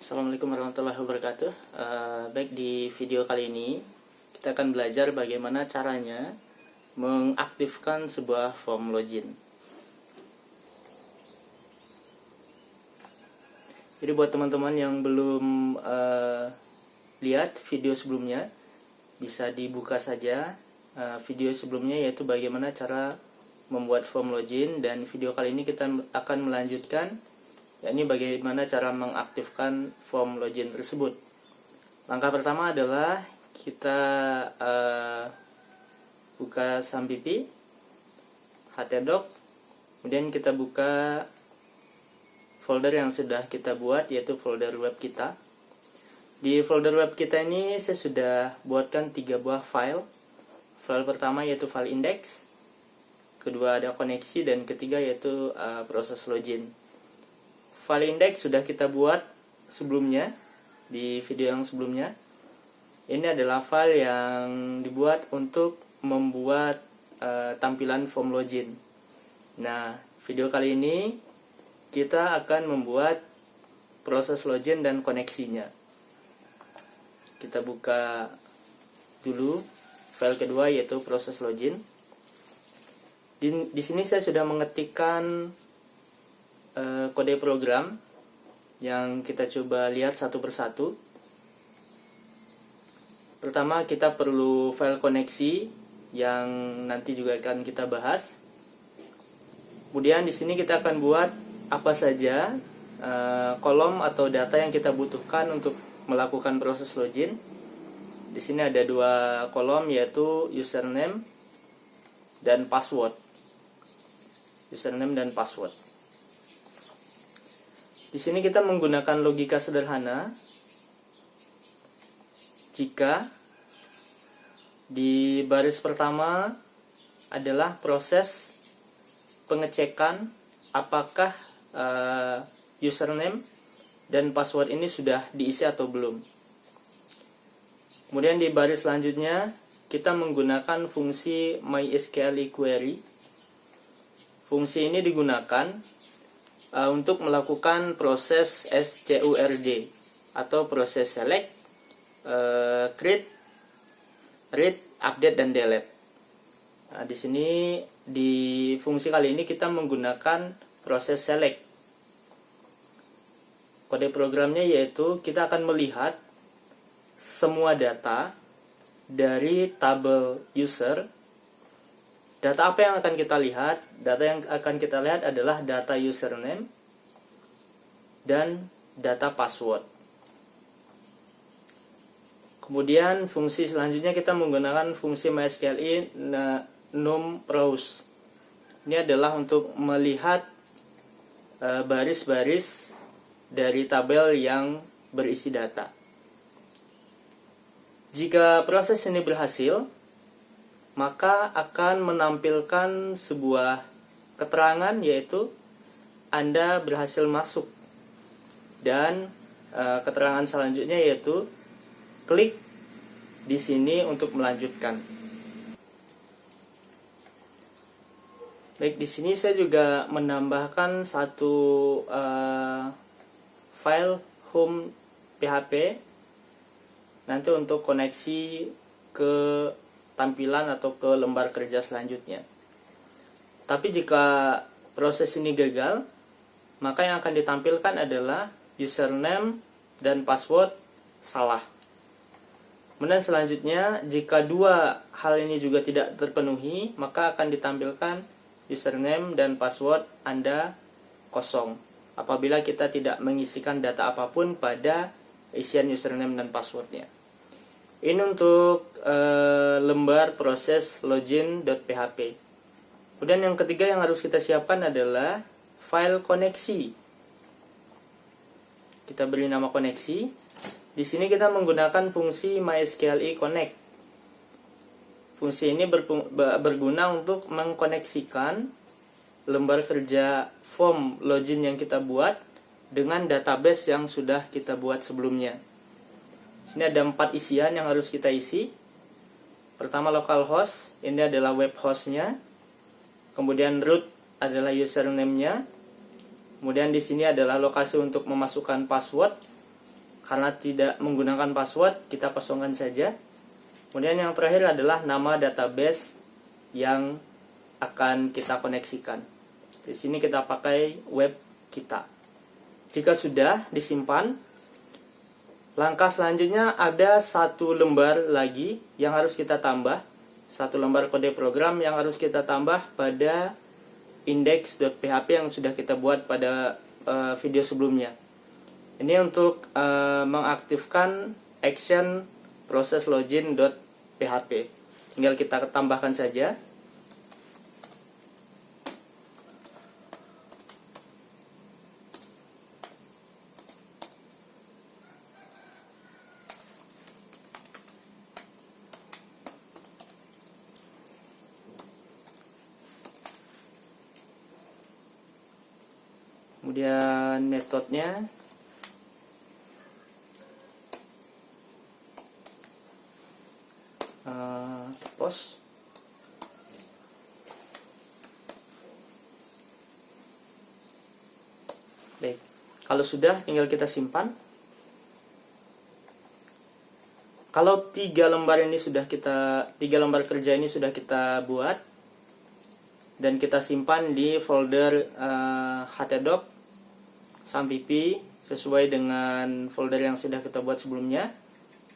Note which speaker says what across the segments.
Speaker 1: Assalamualaikum warahmatullahi wabarakatuh. Baik, di video kali ini kita akan belajar bagaimana caranya mengaktifkan sebuah form login. Jadi buat teman-teman yang belum lihat video sebelumnya, bisa dibuka saja video sebelumnya, yaitu bagaimana cara membuat form login, dan video kali ini kita akan melanjutkan, yakni bagaimana cara mengaktifkan form login tersebut. Langkah pertama adalah kita buka Sampipi, htdoc, kemudian kita buka folder yang sudah kita buat, yaitu folder web kita. Di folder web kita ini saya sudah buatkan 3 buah file. File pertama yaitu file index, kedua ada koneksi, dan ketiga yaitu proses login. File index sudah kita buat sebelumnya, di video yang sebelumnya. Ini adalah file yang dibuat untuk membuat tampilan form login. Nah, video kali ini kita akan membuat proses login dan koneksinya. Kita buka dulu file kedua, yaitu proses login. Di sini saya sudah mengetikkan kode program yang kita coba lihat satu persatu. Pertama, kita perlu file koneksi yang nanti juga akan kita bahas. Kemudian di sini kita akan buat apa saja kolom atau data yang kita butuhkan untuk melakukan proses login. Di sini ada 2 kolom, yaitu username dan password. Username dan password. Di sini kita menggunakan logika sederhana. Jika di baris pertama adalah proses pengecekan apakah username dan password ini sudah diisi atau belum. Kemudian di baris selanjutnya kita menggunakan fungsi MySQLiQuery. Fungsi ini digunakan untuk melakukan proses SCURD atau proses select, create, read, update, dan delete. Nah, di sini di fungsi kali ini kita menggunakan proses select. Kode programnya yaitu kita akan melihat semua data dari tabel user. Data apa yang akan kita lihat? Data yang akan kita lihat adalah data username dan data password. Kemudian fungsi selanjutnya kita menggunakan fungsi MySQLi num browse. Ini adalah untuk melihat baris-baris dari tabel yang berisi data. Jika proses ini berhasil, maka akan menampilkan sebuah keterangan, yaitu Anda berhasil masuk. Dan keterangan selanjutnya yaitu klik di sini untuk melanjutkan. Baik, di sini saya juga menambahkan satu file home PHP nanti untuk koneksi ke tampilan atau ke lembar kerja selanjutnya. Tapi jika proses ini gagal, maka yang akan ditampilkan adalah username dan password salah. Kemudian selanjutnya, jika 2 hal ini juga tidak terpenuhi, maka akan ditampilkan username dan password Anda kosong apabila kita tidak mengisikan data apapun pada isian username dan passwordnya. Ini untuk lembar proses login.php. Kemudian yang ketiga yang harus kita siapkan adalah file koneksi. Kita beri nama koneksi. Di sini kita menggunakan fungsi MySQLi connect. Fungsi ini berguna untuk mengkoneksikan lembar kerja form login yang kita buat dengan database yang sudah kita buat sebelumnya. Sini ada 4 isian yang harus kita isi. Pertama, localhost, ini adalah web hostnya. Kemudian root adalah username-nya. Kemudian di sini adalah lokasi untuk memasukkan password. karena tidak menggunakan password, kita kosongkan saja. Kemudian yang terakhir adalah nama database yang akan kita koneksikan. Di sini kita pakai web kita. Jika sudah disimpan, langkah selanjutnya ada satu lembar lagi yang harus kita tambah. Satu lembar kode program yang harus kita tambah pada index.php yang sudah kita buat pada video sebelumnya. Ini untuk mengaktifkan action proses login.php. Tinggal kita tambahkan saja. Kemudian metodenya post. Baik, kalau sudah tinggal kita simpan. Kalau tiga lembar kerja ini sudah kita buat dan kita simpan di folder htdoc sampipi sesuai dengan folder yang sudah kita buat sebelumnya,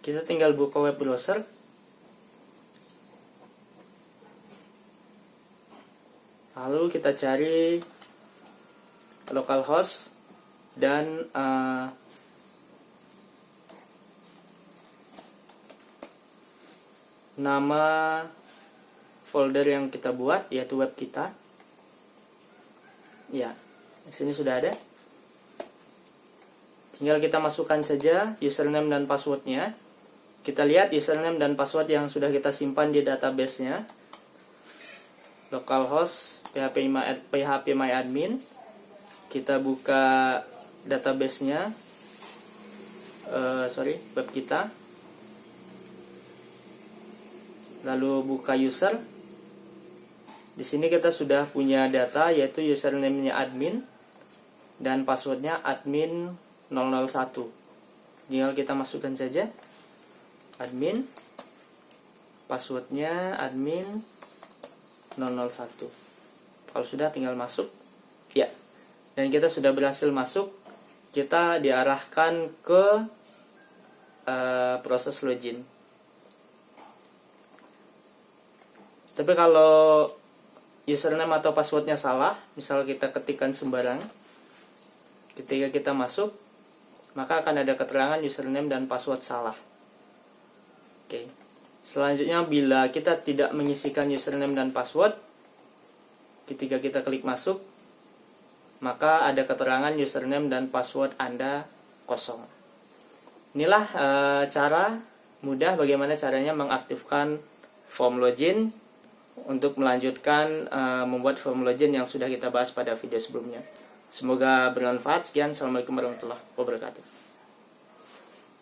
Speaker 1: kita tinggal buka web browser. Lalu kita cari localhost dan nama folder yang kita buat, yaitu web kita. Ya, di sini sudah ada. Tinggal kita masukkan saja username dan passwordnya. Kita lihat username dan password yang sudah kita simpan di database-nya. Localhost php my admin. Kita buka database-nya, web kita. Lalu buka user. Di sini kita sudah punya data, yaitu username-nya admin dan passwordnya admin 001. Tinggal kita masukkan saja admin, passwordnya admin 001. Kalau sudah tinggal masuk. Ya, dan kita sudah berhasil masuk. Kita diarahkan ke proses login. Tapi kalau username atau passwordnya salah, misal kita ketikkan sembarang, ketika kita masuk, maka akan ada keterangan username dan password salah. Oke. Selanjutnya, bila kita tidak mengisikan username dan password, ketika kita klik masuk, maka ada keterangan username dan password Anda kosong. Inilah cara mudah bagaimana caranya mengaktifkan form login untuk melanjutkan membuat form login yang sudah kita bahas pada video sebelumnya. Semoga bermanfaat. Sekian, assalamualaikum warahmatullahi wabarakatuh.